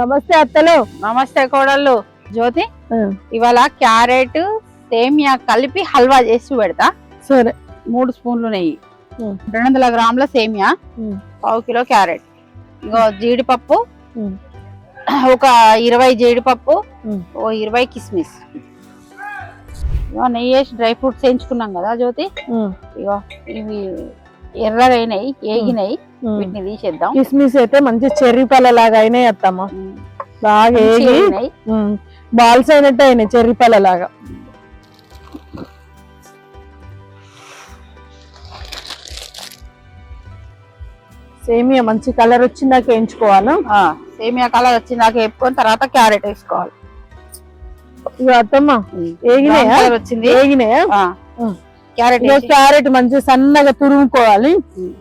నమస్తే అత్తలు. నమస్తే కోడళ్ళు. జ్యోతి, ఇవాళ క్యారెట్ సేమియా కలిపి హల్వా చేసి పెడతా. సరే. 3 స్పూన్లు నెయ్యి, 200 గ్రాముల సేమియా, 1/2 కిలో క్యారెట్, ఇంకో జీడిపప్పు, ఒక 20 జీడిపప్పు, ఓ 20 కిస్మిస్. ఇగో నెయ్యి వేసి డ్రై ఫ్రూట్స్ వేయించుకున్నాం కదా జ్యోతి. ఇగో ఇవి ఎర్రగా అయినాయి, ఏగినాయి, వీటిని తీసేద్దాం. కిస్మిస్ అయితే మంచి చెర్రీ పళ్ళ లాగా అయినాయి అత్తమ్మ, బాగా ఏగినాయి, బాల్స్ అయినట్టు అయినాయి చెర్రీ పళ్ళ లాగా. సేమియా మంచి కలర్ వచ్చిందాక వేయించుకోవాలి. సేమియా కలర్ వచ్చిందాక వేపుకొని తర్వాత క్యారెట్ వేసుకోవాలి. ఇక అత్తమ్మ ఏగినాయా? వచ్చింది, ఏగినాయా? క్యారెట్ క్యారెట్ మంచి సన్నగా తురుముకోవాలి.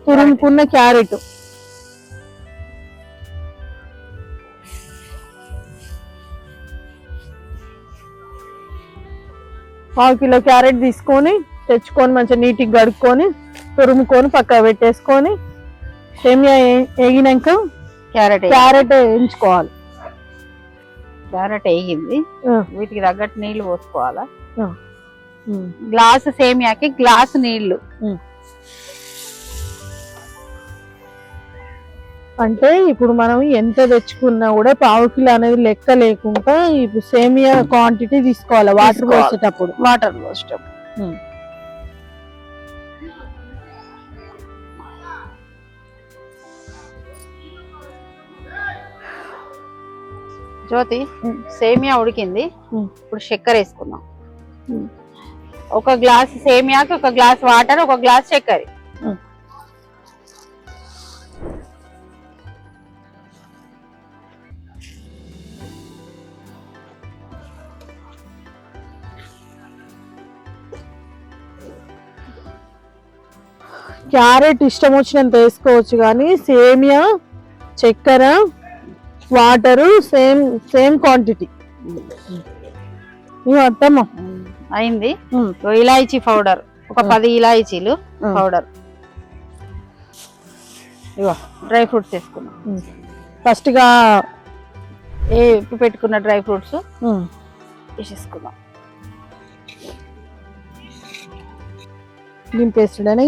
తురుముకున్న క్యారెట్ ½ కిలో క్యారెట్ తీసుకొని తెచ్చుకొని మంచిగా నీట్గా కడుక్కొని తురుముకొని పక్కన పెట్టేసుకొని సేమియా వేగినాక క్యారెట్ వేయించుకోవాలి. క్యారెట్ వేగింది, వీటికి తగ్గట్టు నీళ్లు పోసుకోవాలా. గ్లాసు సేమియాకి గ్లాసు నీళ్లు. అంటే ఇప్పుడు మనం ఎంత తెచ్చుకున్నా కూడా ½ కిలో అనేది లెక్క లేకుండా ఇప్పుడు సేమియా క్వాంటిటీ తీసుకోవాలి. వాటర్ పోసేటప్పుడు జ్యోతి, సేమియా ఉడికింది, ఇప్పుడు చక్కెర వేసుకుందాం. 1 గ్లాస్ సేమియాకి 1 గ్లాస్ వాటర్, 1 గ్లాస్ చక్కెర. క్యారెట్ ఇష్టం వచ్చినంత వేసుకోవచ్చు, కానీ సేమియా, చక్కెర, వాటరు సేమ్ క్వాంటిటీ. అత్తమ్మ అయింది. ఇలాయచీ పౌడర్, ఒక 10 ఇలాయచీలు పౌడర్. ఇగో డ్రై ఫ్రూట్స్ వేసుకున్నాం. ఫస్ట్ గా పెట్టుకున్న డ్రై ఫ్రూట్స్ వేసేసుకుందాం. దింపేస్తాడని